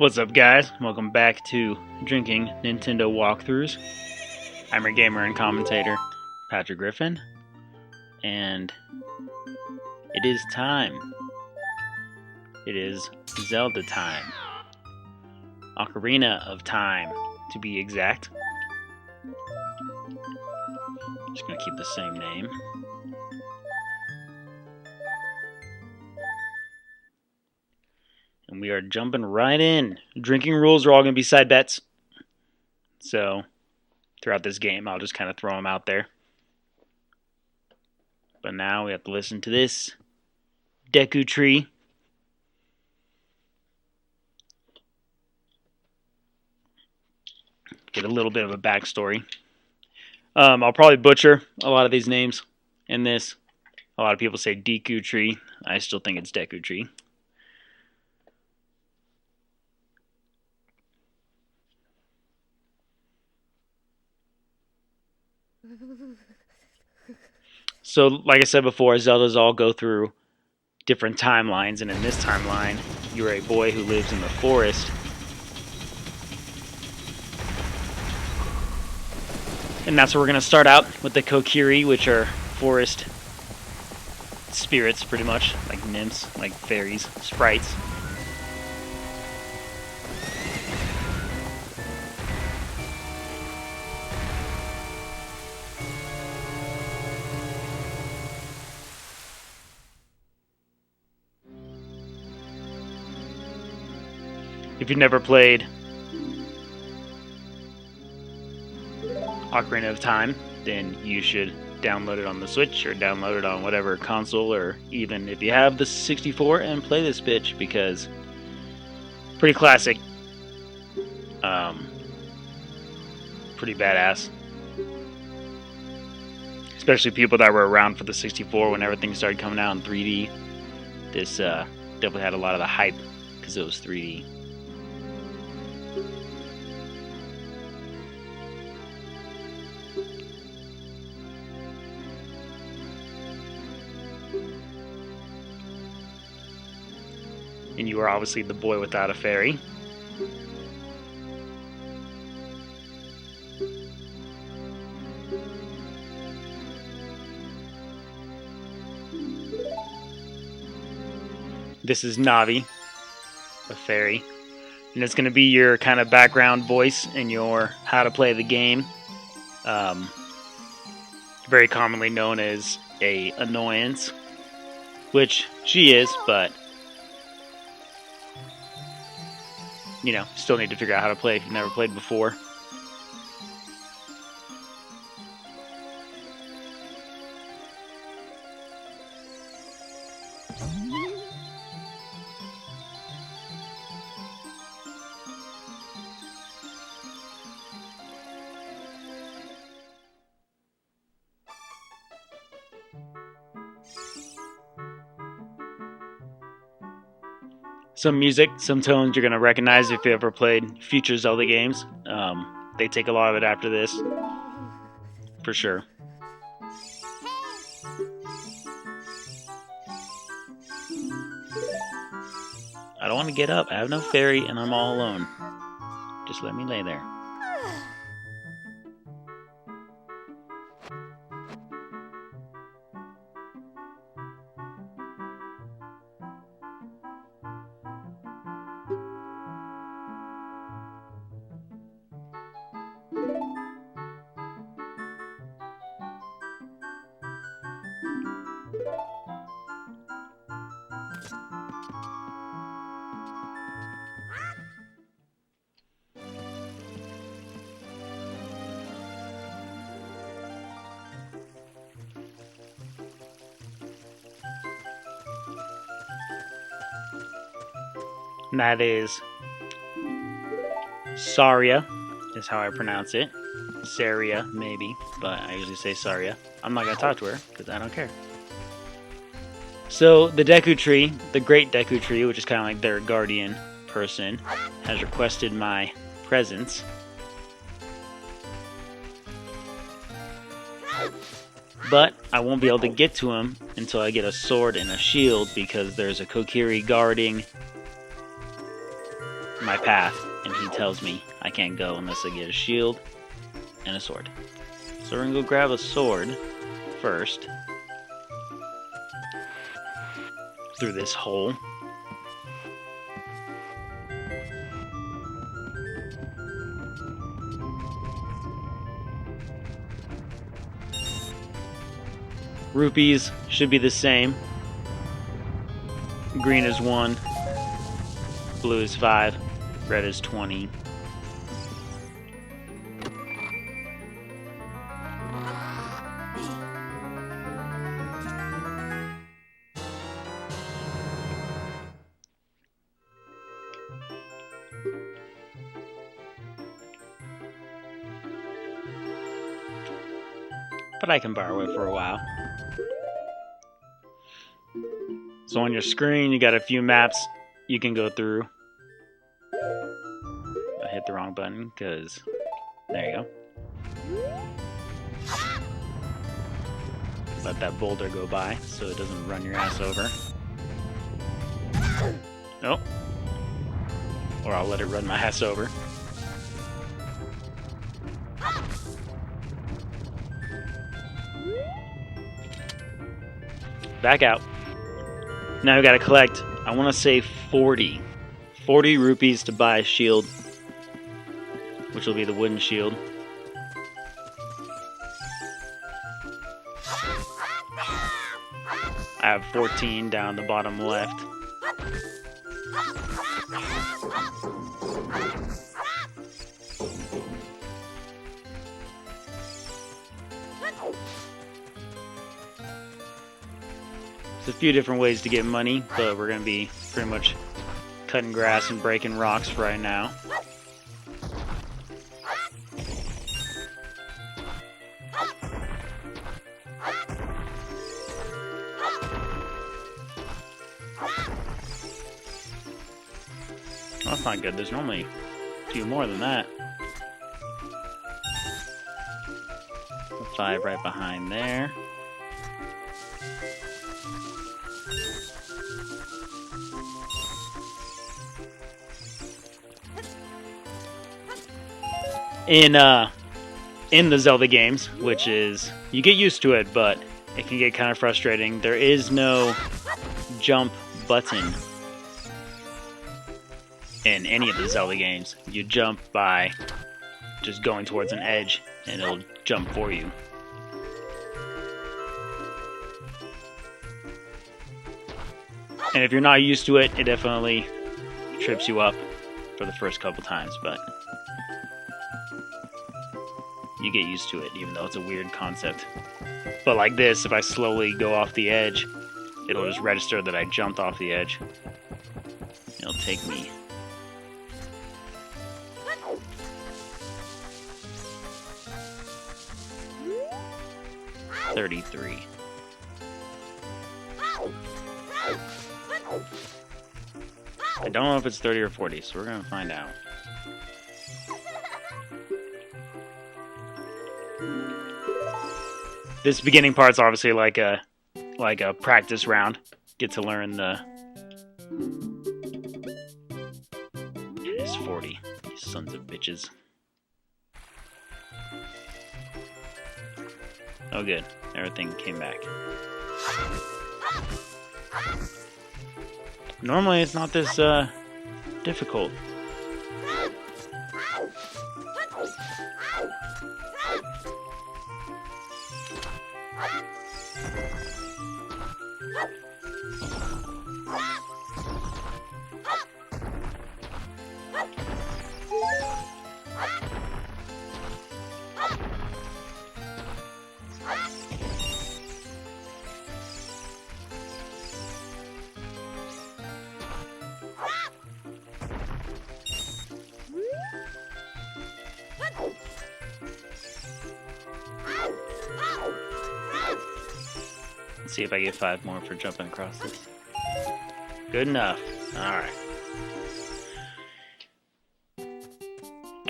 What's up, guys? Welcome back to Drinking Nintendo Walkthroughs. I'm your gamer and commentator, Patrick Griffin, and it is time. It is Zelda time. Ocarina of Time, to be exact. Just gonna keep the same name. And we are jumping right in. Drinking rules are all going to be side bets. So, throughout this game, I'll just kind of throw them out there. But now we have to listen to this Deku Tree. Get a little bit of a backstory. I'll probably butcher a lot of these names in this. A lot of people say Deku Tree. I still think it's Deku Tree. So, like I said before, Zeldas all go through different timelines, and in this timeline, you're a boy who lives in the forest. And that's where we're going to start out with the Kokiri, which are forest spirits, pretty much, like nymphs, like fairies, sprites. If you've never played Ocarina of Time, then you should download it on the Switch or download it on whatever console, or even if you have the 64 and play this bitch, because pretty classic, pretty badass, especially people that were around for the 64 when everything started coming out in 3D. This definitely had a lot of the hype because it was 3D. And you are obviously the boy without a fairy. This is Navi, a fairy. And it's going to be your kind of background voice in your how to play the game. Very commonly known as a annoyance, which she is, but you know, still need to figure out how to play if you've never played before. Some music, some tones you're going to recognize if you ever played future Zelda games. They take a lot of it after this, for sure. I don't want to get up. I have no fairy and I'm all alone. Just let me lay there. And that is Saria, is how I pronounce it. Saria, maybe, but I usually say Saria. I'm not going to talk to her, because I don't care. So, the Deku Tree, the Great Deku Tree, which is kind of like their guardian person, has requested my presence. But I won't be able to get to him until I get a sword and a shield, because there's a Kokiri guarding my path, and he tells me I can't go unless I get a shield and a sword. So we're gonna go grab a sword first through this hole. Rupees should be the same. Green is 1, blue is 5, red is 20. But I can borrow it for a while. So on your screen, you got a few maps you can go through. I hit the wrong button because there you go. Let that boulder go by so it doesn't run your ass over. Nope. Or I'll let it run my ass over. Back out. Now we gotta collect, I want to say 40 rupees to buy a shield, which will be the wooden shield. I have 14 down the bottom left. There's a few different ways to get money, but we're going to be pretty much cutting grass and breaking rocks right now. Well, that's not good. There's normally a few more than that. 5 right behind there. In the Zelda games, which is, you get used to it, but it can get kind of frustrating. There is no jump button in any of the Zelda games. You jump by just going towards an edge, and it'll jump for you. And if you're not used to it, it definitely trips you up for the first couple times, but you get used to it, even though it's a weird concept. But like this, if I slowly go off the edge, it'll just register that I jumped off the edge. It'll take me. $33. I don't know if it's 30 or 40, so we're gonna find out. This beginning part's obviously like a practice round. Get to learn the. It is 40. You sons of bitches. Oh good. Everything came back. Normally it's not this difficult. Let's see if I get 5 more for jumping across this. Good enough. Alright.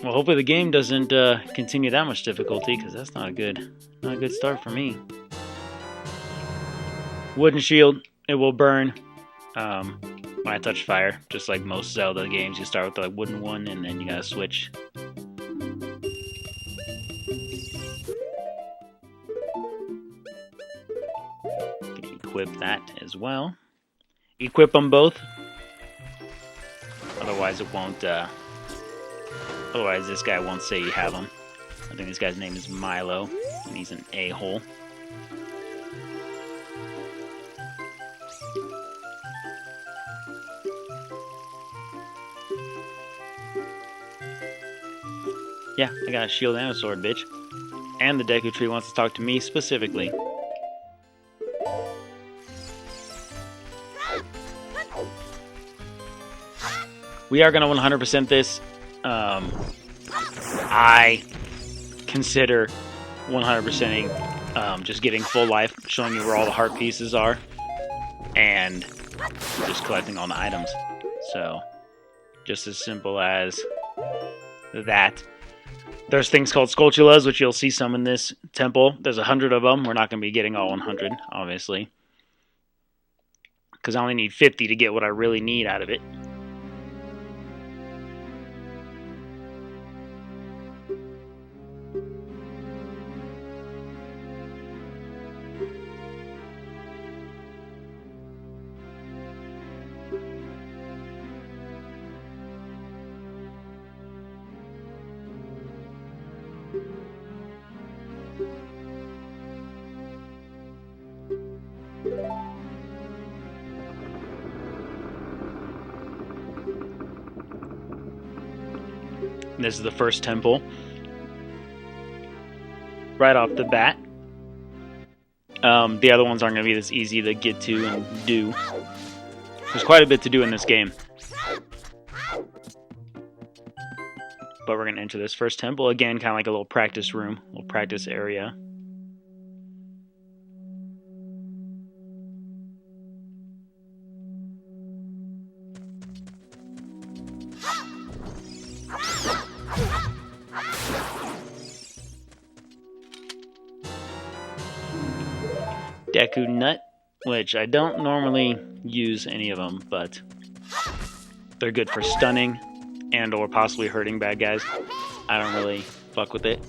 Well, hopefully the game doesn't continue that much difficulty, because that's not a good start for me. Wooden shield, it will burn when I touch fire. Just like most Zelda games, you start with the wooden one and then you gotta switch. Equip that as well. Equip them both. Otherwise it won't, otherwise this guy won't say you have them. I think this guy's name is Milo, and he's an a-hole. Yeah, I got a shield and a sword, bitch. And the Deku Tree wants to talk to me specifically. We are going to 100% this. I consider 100%ing just getting full life, showing you where all the heart pieces are, and just collecting all the items. So, just as simple as that. There's things called Skulltulas, which you'll see some in this temple. There's 100 of them. We're not going to be getting all 100, obviously, because I only need 50 to get what I really need out of it. This is the first temple. Right off the bat. The other ones aren't going to be this easy to get to and do. There's quite a bit to do in this game. But we're going to enter this first temple. Again, kind of like a little practice room, a little practice area. Deku Nut, which I don't normally use any of them, but they're good for stunning and or possibly hurting bad guys. I don't really fuck with it,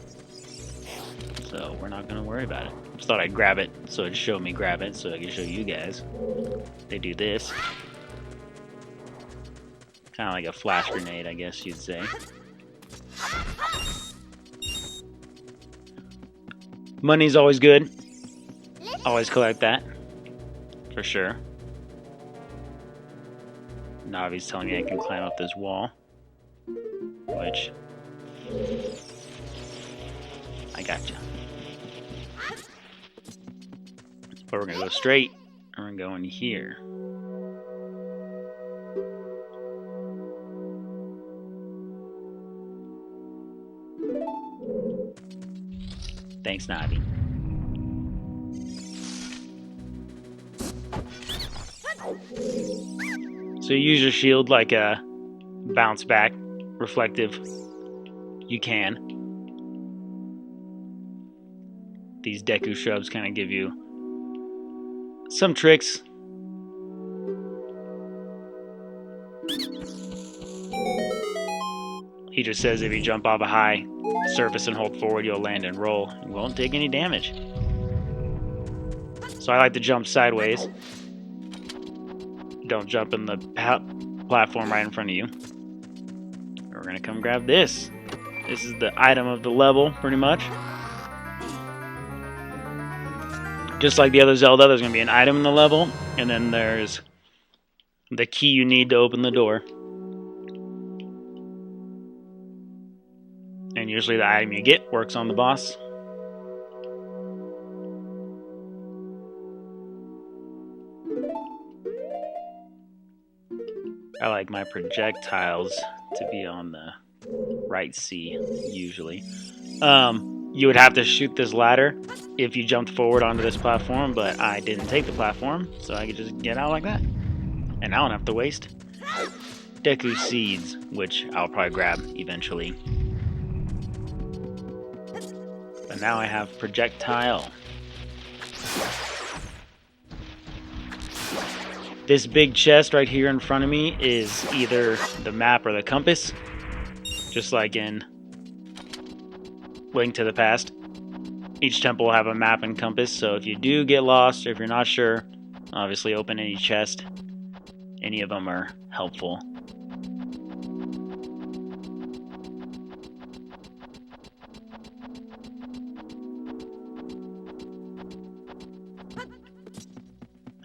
so we're not going to worry about it. Just thought I'd grab it so it'd show me grab it so I can show you guys. They do this. Kind of like a flash grenade, I guess you'd say. Money's always good. Always collect that, for sure. Navi's telling me I can climb up this wall, which I gotcha. But we're gonna go straight, and we're going here. Thanks, Navi. So you use your shield like a bounce back, reflective. You can. These Deku shrubs kind of give you some tricks. He just says if you jump off a high surface and hold forward, you'll land and roll. You won't take any damage. So I like to jump sideways. Don't jump in the platform right in front of you. We're gonna come grab this. This is the item of the level, pretty much. Just like the other Zelda, there's gonna be an item in the level, and then there's the key you need to open the door. And usually the item you get works on the boss. I like my projectiles to be on the right C, usually. You would have to shoot this ladder if you jumped forward onto this platform, but I didn't take the platform, so I could just get out like that. And I don't have to waste Deku Seeds, which I'll probably grab eventually. But now I have projectile. This big chest right here in front of me is either the map or the compass, just like in Link to the Past. Each temple will have a map and compass, so if you do get lost or if you're not sure, obviously open any chest. Any of them are helpful.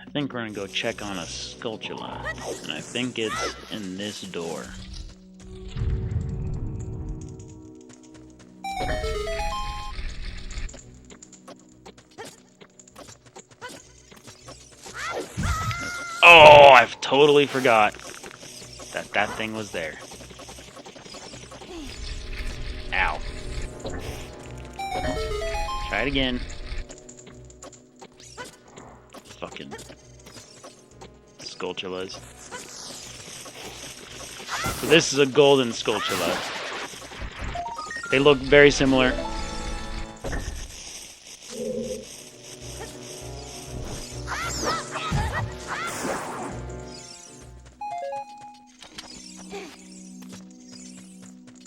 I think we're gonna go check on a Skulltula, and I think it's in this door. Oh, I've totally forgot that that thing was there. Ow. Try it again. Fucking Skulltulas. So this is a golden Skulltula. They look very similar.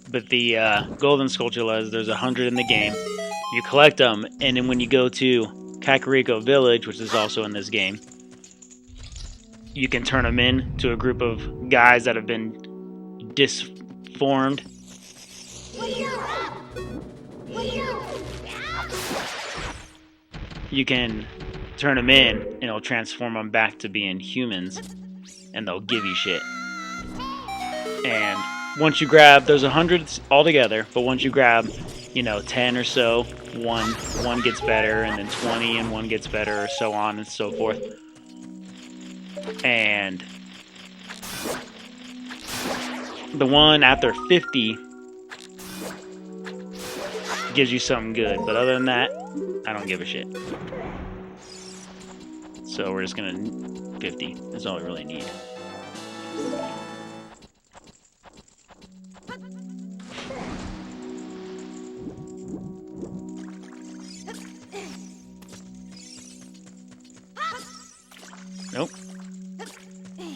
But the golden Skulltulas, there's 100 in the game. You collect them, and then when you go to Kakariko Village, which is also in this game, you can turn them in to a group of guys that have been disformed. You can turn them in, and it'll transform them back to being humans, and they'll give you shit. And once you grab, there's 100 altogether, but once you grab, 10 or so, one gets better, and then 20 and one gets better, or so on and so forth. And the one after 50 gives you something good, but other than that, I don't give a shit. So we're just gonna 50 is all we really need. Nope.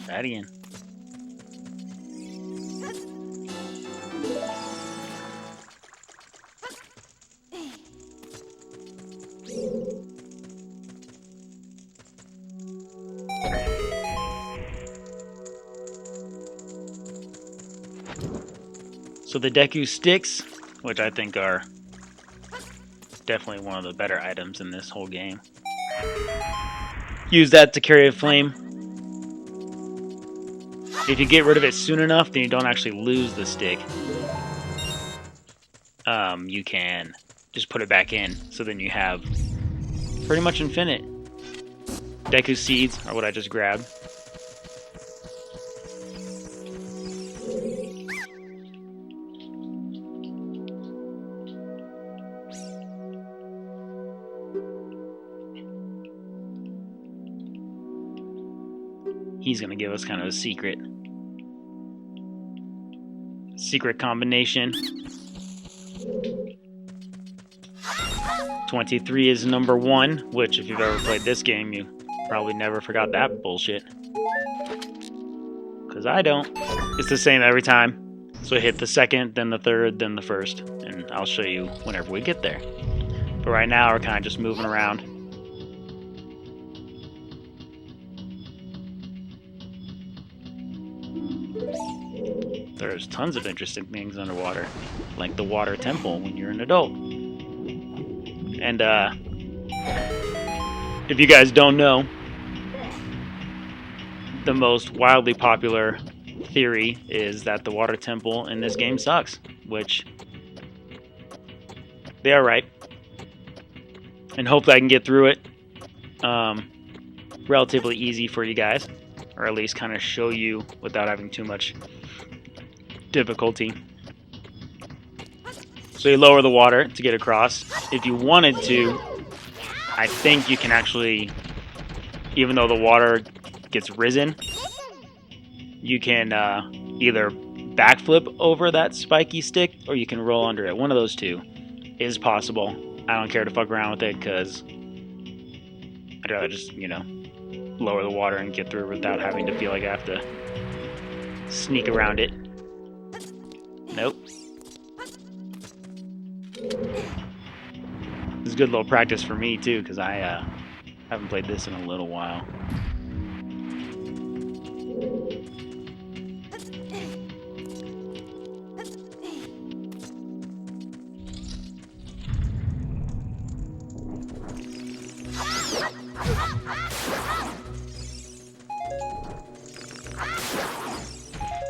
Try it again. So the Deku sticks, which I think are definitely one of the better items in this whole game. Use that to carry a flame. If you get rid of it soon enough, then you don't actually lose the stick. You can just put it back in, so then you have pretty much infinite. Deku seeds are what I just grabbed. He's gonna give us kind of a secret combination. 23 is number 1, which if you've ever played this game, you probably never forgot that bullshit. Because I don't. It's the same every time. So hit the second, then the third, then the first. And I'll show you whenever we get there. But right now we're kind of just moving around. There's tons of interesting things underwater, like the water temple when you're an adult. And if you guys don't know, the most wildly popular theory is that the water temple in this game sucks, which they are right. And hopefully I can get through it relatively easy for you guys, or at least kind of show you without having too much difficulty. So you lower the water to get across. If you wanted to, I think you can actually, even though the water gets risen, you can either backflip over that spiky stick or you can roll under it. One of those two is possible. I don't care to fuck around with it because I'd rather just, lower the water and get through without having to feel like I have to sneak around it. Nope. This is good little practice for me too, because I haven't played this in a little while.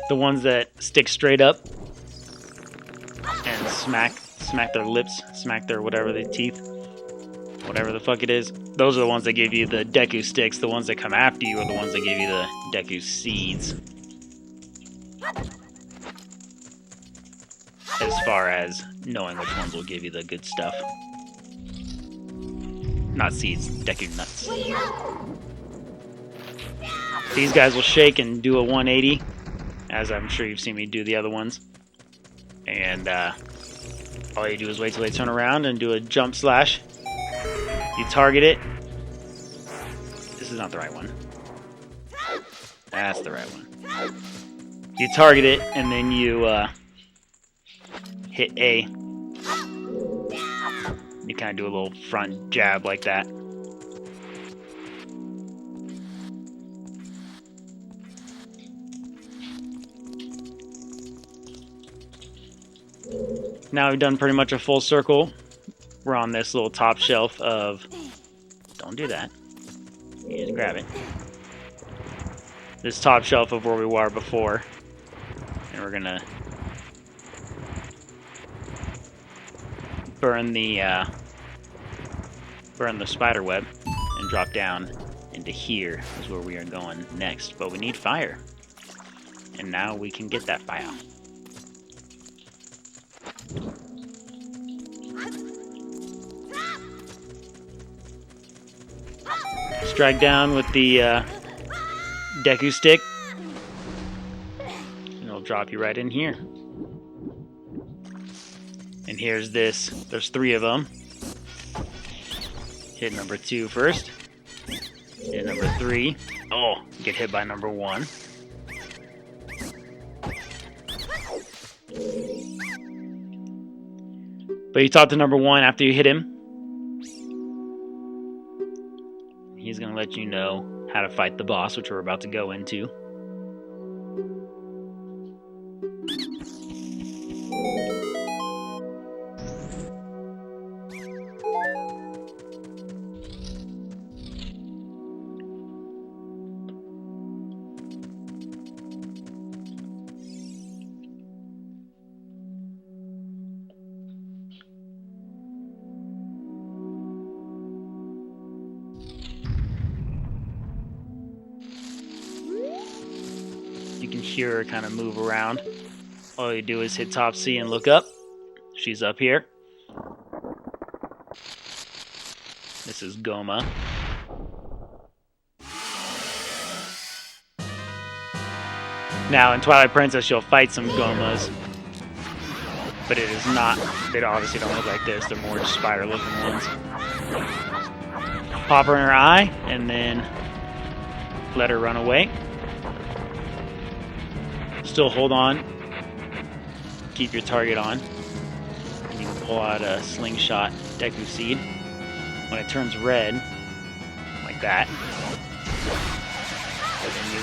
The ones that stick straight up and smack their lips, smack their whatever, their teeth, whatever the fuck it is. Those are the ones that give you the Deku sticks. The ones that come after you are the ones that give you the Deku seeds. As far as knowing which ones will give you the good stuff. Not seeds, Deku nuts. These guys will shake and do a 180, as I'm sure you've seen me do the other ones. And all you do is wait till they turn around and do a jump slash. You target it. This is not the right one. That's the right one. You target it and then you hit A. You kind of do a little front jab like that. Now we've done pretty much a full circle. We're on this little top shelf of... Don't do that. You just grab it. This top shelf of where we were before. And we're gonna... burn the spider web and drop down into here is where we are going next. But we need fire. And now we can get that fire. Strike down with the Deku stick, and it'll drop you right in here. And here's this. There's 3 of them. Hit number 2 first. Hit number 3. Oh, get hit by number 1. But you talk to number 1 after you hit him. He's going to let you know how to fight the boss, which we're about to go into. You can hear her kind of move around. All you do is hit top C and look up. She's up here. This is Goma. Now in Twilight Princess you'll fight some Gomas. But it is not, they obviously don't look like this, they're more just spider looking ones. Pop her in her eye and then let her run away. Still hold on. Keep your target on. And you can pull out a slingshot Deku seed. When it turns red, like that, and then you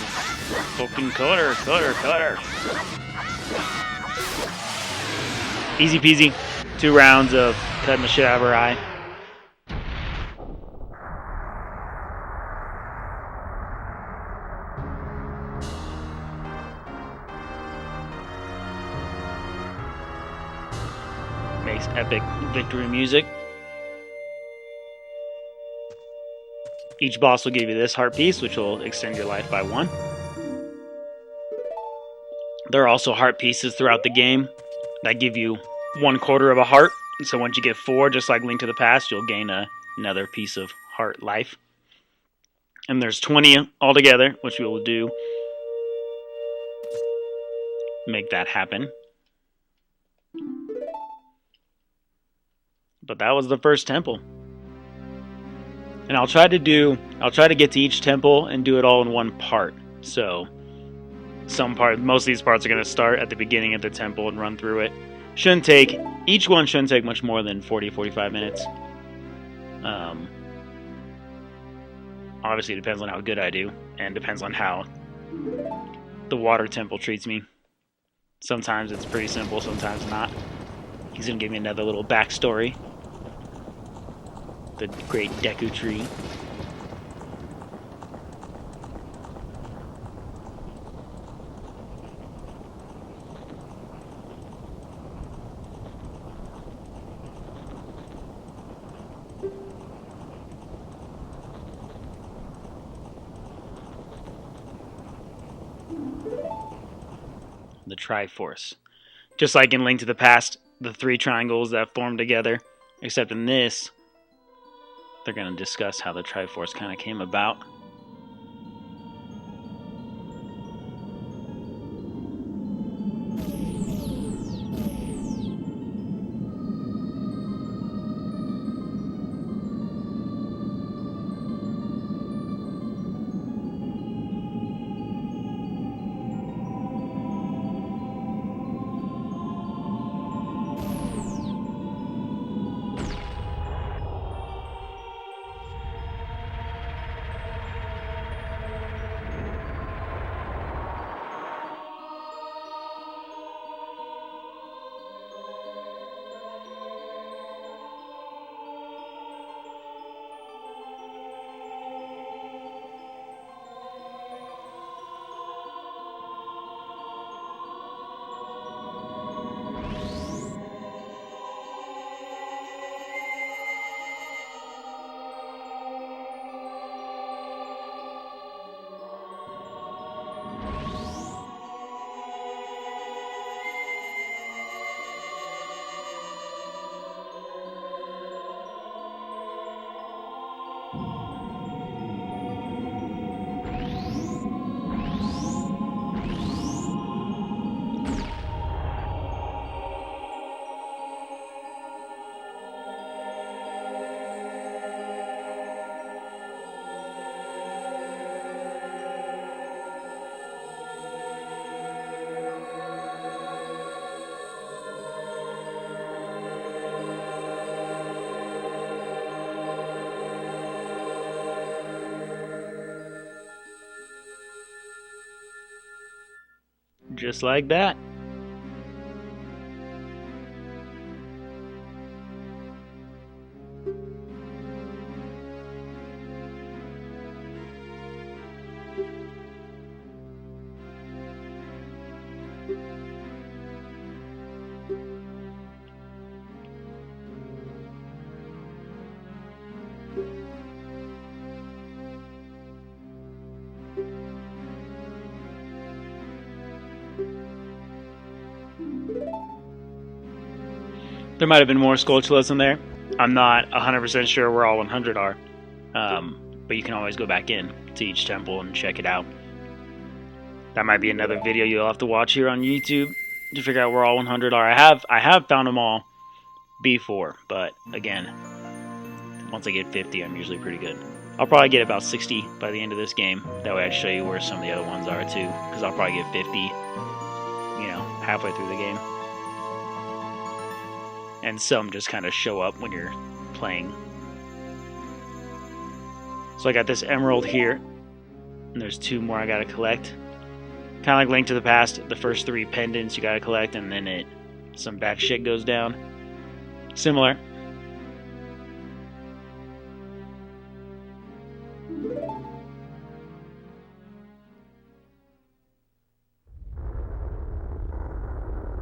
fucking cut her. Easy peasy. 2 rounds of cutting the shit out of her eye. Makes epic victory music. Each boss will give you this heart piece, which will extend your life by 1. There are also heart pieces throughout the game that give you 1/4 of a heart. And so once you get 4, just like Link to the Past, you'll gain another piece of heart life. And there's 20 altogether, which we will do. Make that happen. But that was the first temple. And I'll try to get to each temple and do it all in one part. So most of these parts are going to start at the beginning of the temple and run through it. Each one shouldn't take much more than 40-45 minutes. Obviously, it depends on how good I do, and depends on how the water temple treats me. Sometimes it's pretty simple, sometimes not. He's going to give me another little backstory. The great Deku Tree. The Triforce. Just like in Link to the Past, the 3 triangles that form together, except in this, they're going to discuss how the Triforce kind of came about. Just like that. There might have been more Skulltulas in there. I'm not 100% sure where all 100 are. But you can always go back in to each temple and check it out. That might be another video you'll have to watch here on YouTube to figure out where all 100 are. I have found them all before, but again, once I get 50, I'm usually pretty good. I'll probably get about 60 by the end of this game. That way I'd show you where some of the other ones are too, because I'll probably get 50, halfway through the game. And some just kind of show up when you're playing. So I got this emerald here, and there's 2 more I gotta collect. Kind of like Link to the Past, the first 3 pendants you gotta collect, and then some back shit goes down. Similar.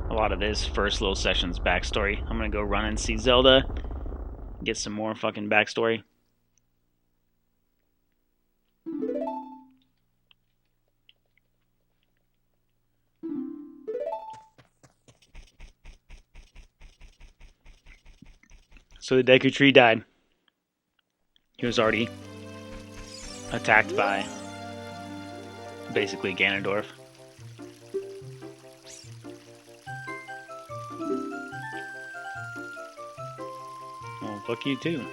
A lot of this first little section's backstory. I'm gonna go run and see Zelda, get some more fucking backstory. So the Deku Tree died. He was already attacked by basically Ganondorf. Well, fuck you too.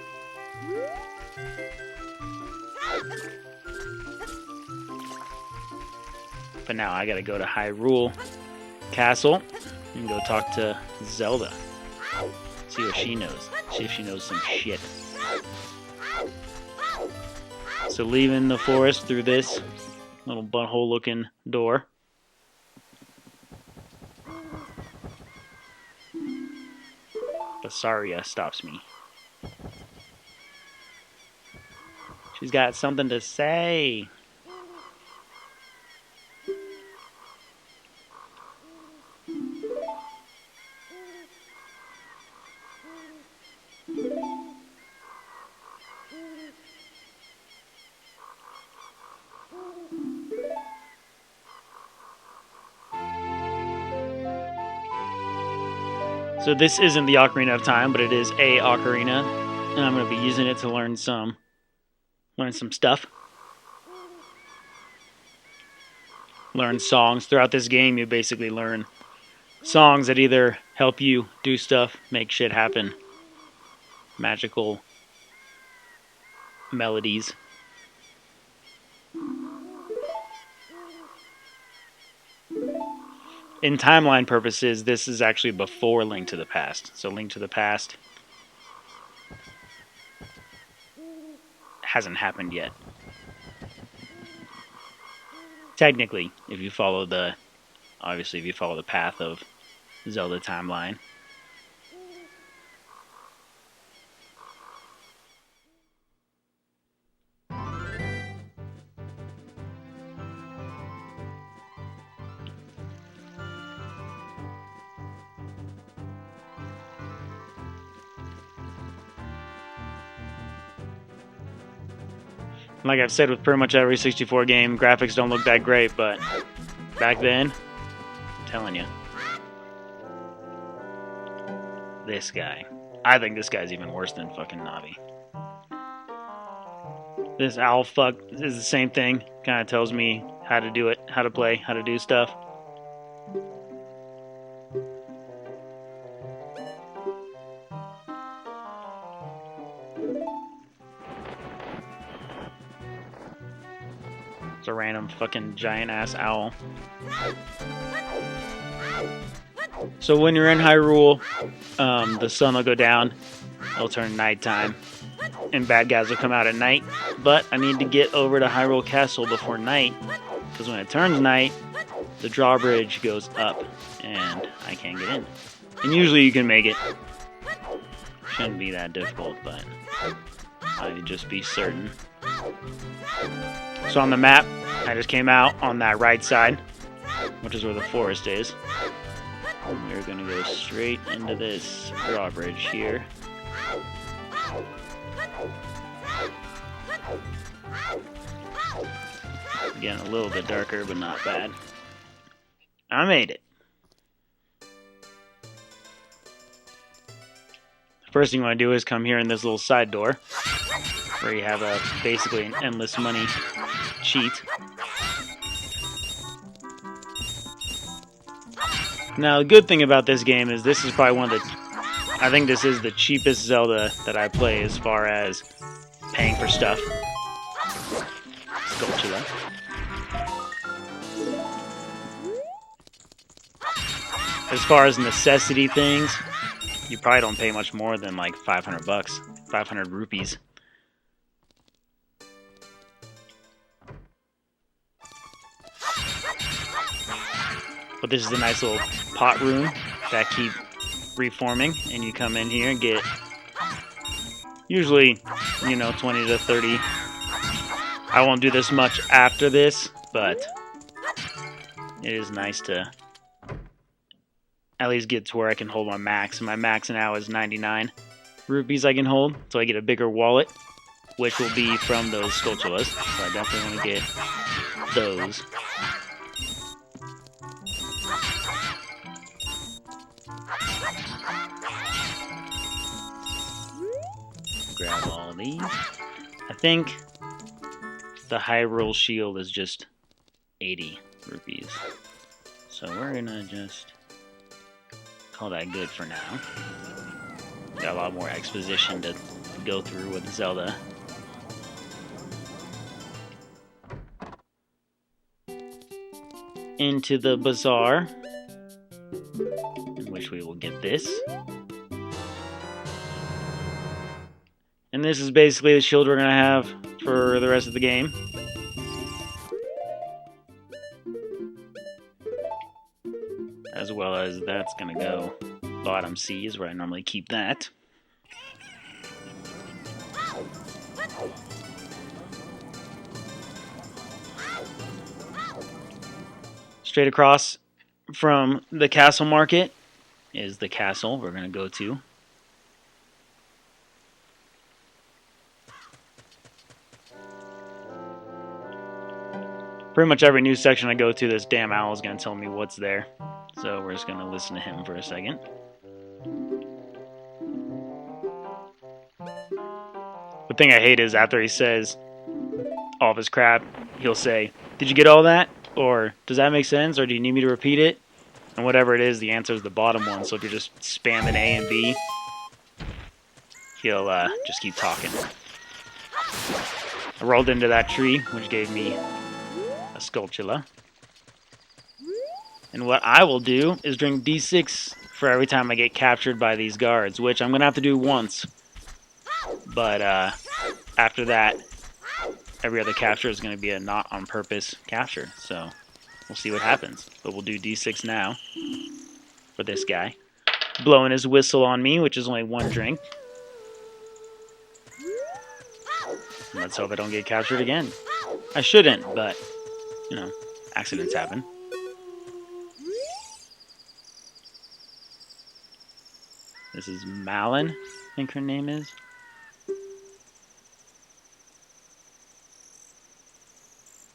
But now I gotta go to Hyrule Castle and go talk to Zelda. See what she knows. See if she knows some shit. So leaving the forest through this little butthole looking door. Basaria stops me. She's got something to say. So this isn't the Ocarina of Time, but it is a ocarina, and I'm going to be using it to learn some stuff. Learn songs. Throughout this game, you basically learn songs that either help you do stuff, make shit happen, magical melodies. In timeline purposes, this is actually before Link to the Past. So Link to the Past hasn't happened yet. Technically, if you follow the path of Zelda timeline. Like I've said with pretty much every 64 game, graphics don't look that great, but back then, I'm telling you. This guy. I think this guy's even worse than fucking Navi. This owl fuck is the same thing. Kind of tells me how to do it, how to play, how to do stuff. It's a random fucking giant ass owl. So when you're in Hyrule, the sun will go down, it'll turn nighttime, and bad guys will come out at night. But I need to get over to Hyrule Castle before night, because when it turns night, the drawbridge goes up, and I can't get in. And usually you can make it. Shouldn't be that difficult, but I'd just be certain. So on the map, I just came out on that right side, which is where the forest is. And we're gonna go straight into this drawbridge here. Getting a little bit darker, but not bad. I made it. First thing you want to do is come here in this little side door, where you have basically an endless money cheat. Now, the good thing about this game is this is probably one of the... I think this is the cheapest Zelda that I play as far as paying for stuff. Sculptura. As far as necessity things, you probably don't pay much more than like 500 bucks, 500 rupees. But this is a nice little pot room that keep reforming, and you come in here and get usually, 20 to 30. I won't do this much after this, but it is nice to at least get to where I can hold my max. And my max now is 99 rupees I can hold, so I get a bigger wallet, which will be from those Sculptulas. So I definitely want to get those. Grab all these. I think the Hyrule Shield is just 80 rupees. So we're gonna just call that good for now. Got a lot more exposition to go through with Zelda. into the bazaar, in which we will get this. And this is basically the shield we're going to have for the rest of the game. As well as that's going to go bottom C is where I normally keep that. Straight across from the castle market is the castle we're going to go to. Pretty much every new section I go to, this damn owl is going to tell me what's there. So we're just going to listen to him for a second. The thing I hate is after he says all of his crap, he'll say, "Did you get all that?" Or, "Does that make sense?" Or, "Do you need me to repeat it?" And whatever it is, the answer is the bottom one. So if you're just spamming A and B, he'll just keep talking. I rolled into that tree, which gave me a Skulltula. And what I will do is drink D6 for every time I get captured by these guards, which I'm going to have to do once. But after that, every other capture is going to be a not on purpose capture. So we'll see what happens. But we'll do D6 now for this guy. Blowing his whistle on me, which is only one drink. And let's hope I don't get captured again. I shouldn't, but, you know, accidents happen. This is Malin, I think her name is.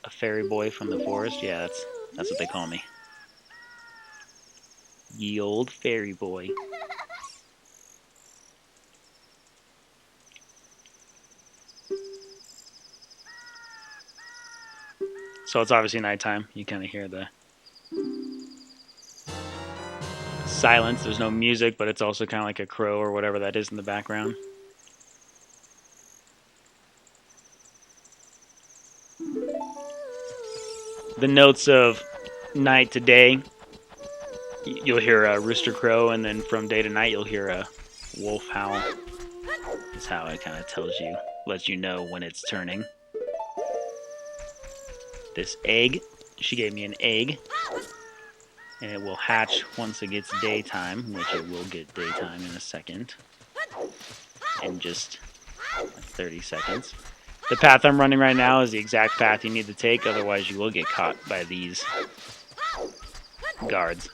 A fairy boy from the forest. Yeah, that's what they call me. Ye old fairy boy. So it's obviously nighttime. You kind of hear the silence. There's no music, but it's also kind of like a crow or whatever that is in the background. The notes of night to day, you'll hear a rooster crow, and then from day to night you'll hear a wolf howl. That's how it kind of tells you, lets you know when it's turning. This egg, she gave me an egg, and it will hatch once it gets daytime, which it will get daytime in a second, in just like 30 seconds. The path I'm running right now is the exact path you need to take, otherwise you will get caught by these guards.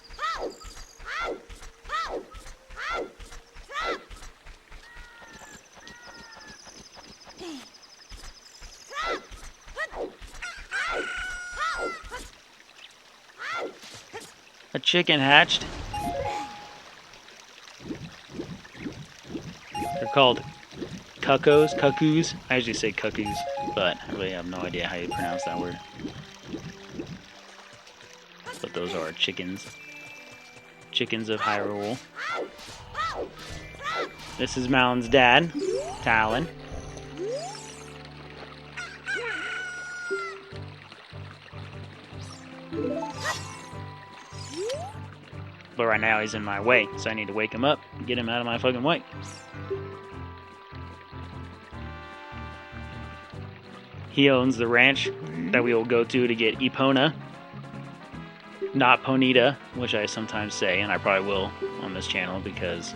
A chicken hatched. They're called cuckoos. I usually say cuckoos, but I really have no idea how you pronounce that word. But those are chickens. Chickens of Hyrule. This is Malin's dad, Talon. But right now he's in my way, so I need to wake him up and get him out of my fucking way. He owns the ranch that we will go to get Epona. Not Ponyta, which I sometimes say, and I probably will on this channel because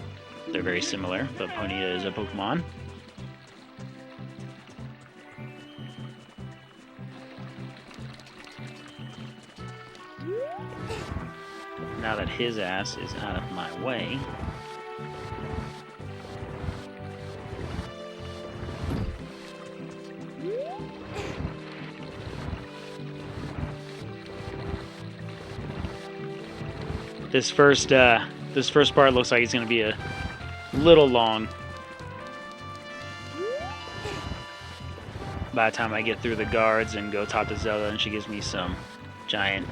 they're very similar, but Ponyta is a Pokemon. Now that his ass is out of my way, this first part looks like it's going to be a little long. By the time I get through the guards and go talk to Zelda, and she gives me some giant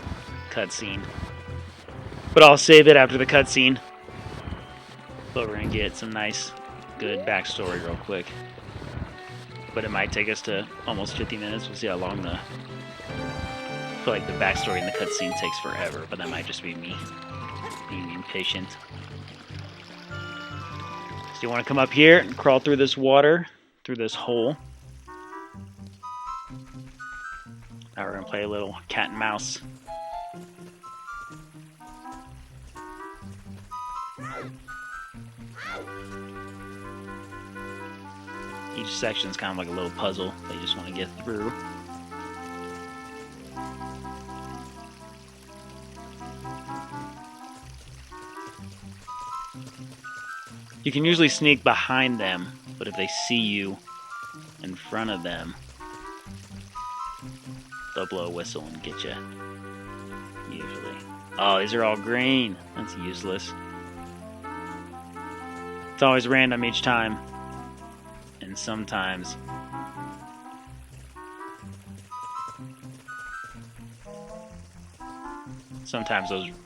cutscene. But I'll save it after the cutscene. But we're going to get some nice, good backstory real quick. But it might take us to almost 50 minutes. We'll see how long the feel like the backstory in the cutscene takes forever, but that might just be me being impatient. So you want to come up here and crawl through this water, through this hole. Now we're going to play a little cat and mouse. Each section is kind of like a little puzzle that you just want to get through. You can usually sneak behind them, but if they see you in front of them, they'll blow a whistle and get you. Usually. Oh, these are all green. That's useless. It's always random each time. And sometimes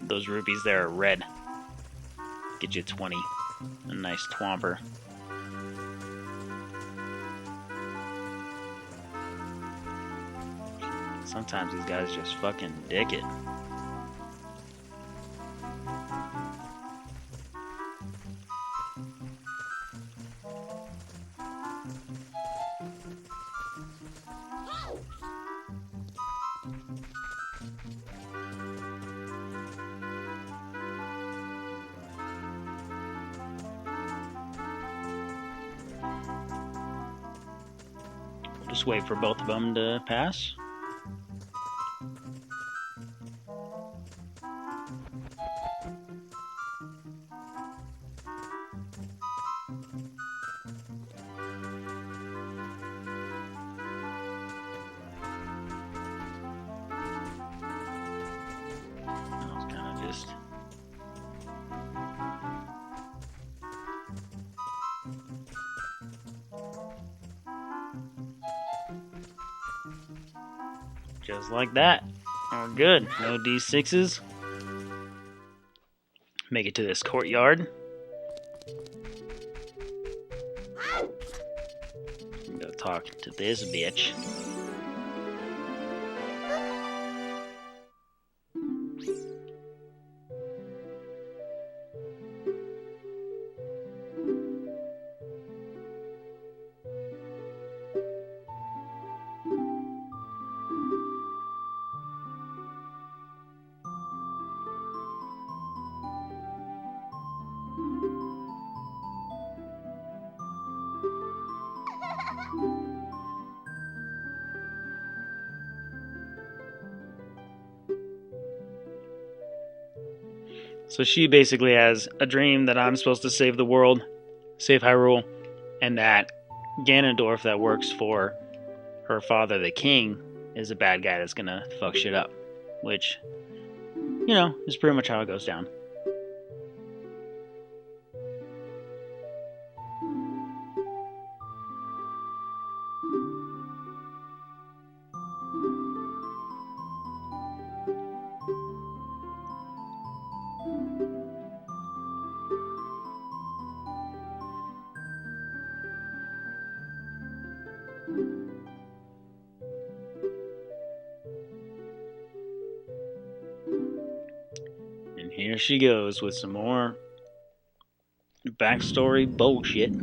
those rupees there are red. Get you 20. A nice twomper. Sometimes these guys just fucking dick it. Just wait for both of them to pass. Just like that. We're good. No D6s. Make it to this courtyard. Go talk to this bitch. So she basically has a dream that I'm supposed to save the world, save Hyrule, and that Ganondorf that works for her father, the king, is a bad guy that's gonna fuck shit up. Which, you know, is pretty much how it goes down. Here she goes with some more backstory bullshit.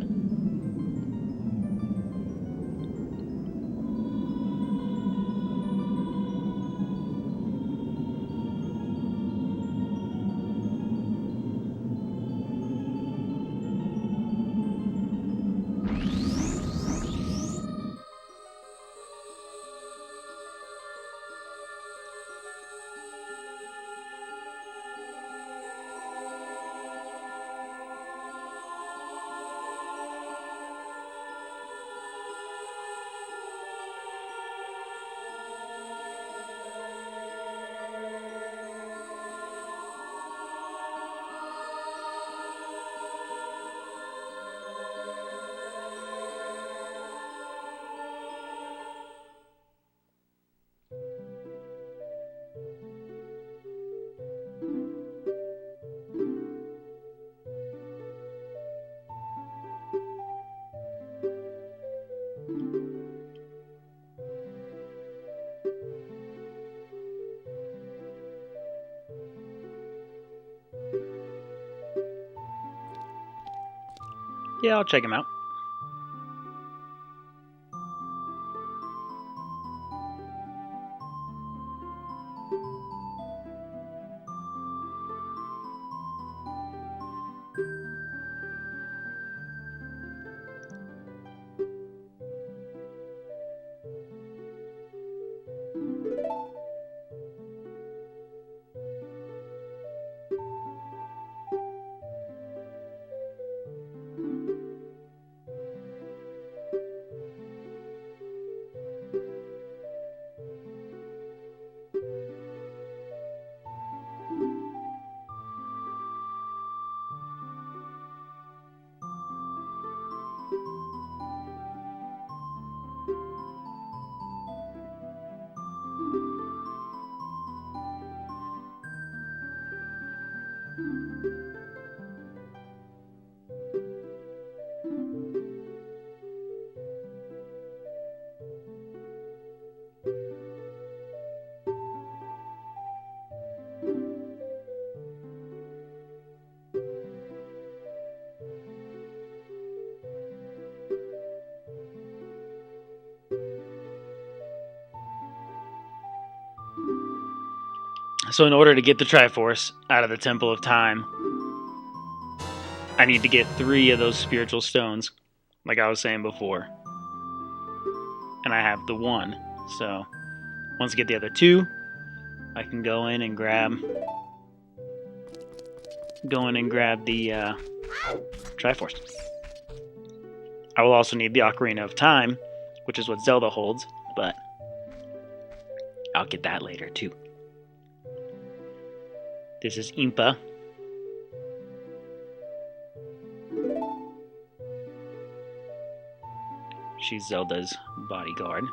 Yeah, I'll check him out. So in order to get the Triforce out of the Temple of Time, I need to get 3 of those spiritual stones, like I was saying before. And I have the 1. So once I get the other 2, I can go in and grab the Triforce. I will also need the Ocarina of Time, which is what Zelda holds, but I'll get that later too. This is Impa. She's Zelda's bodyguard.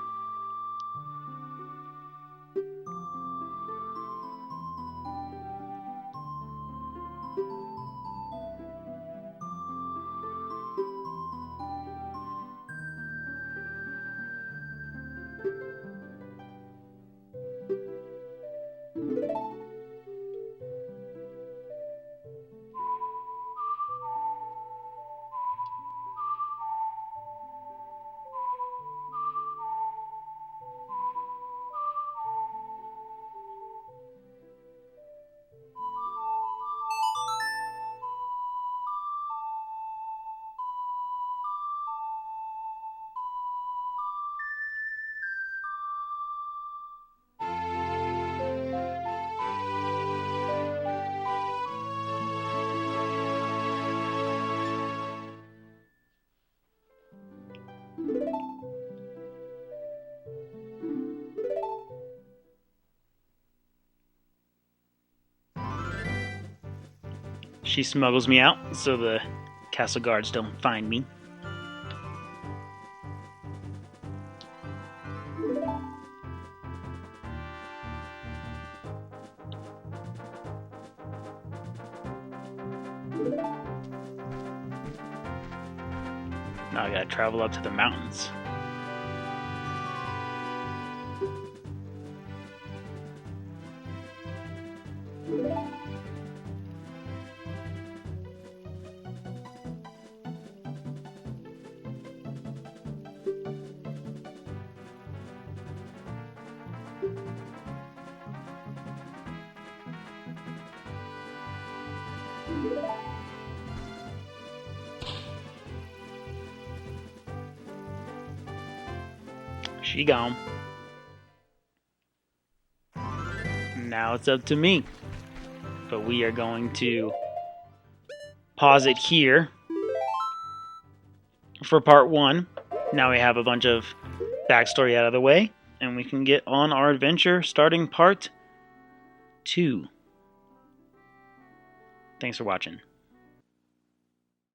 She smuggles me out so the castle guards don't find me. Now I gotta travel up to the mountains. She gone. Now it's up to me. But we are going to pause it here for part 1. Now we have a bunch of backstory out of the way, and we can get on our adventure starting part 2. Thanks for watching.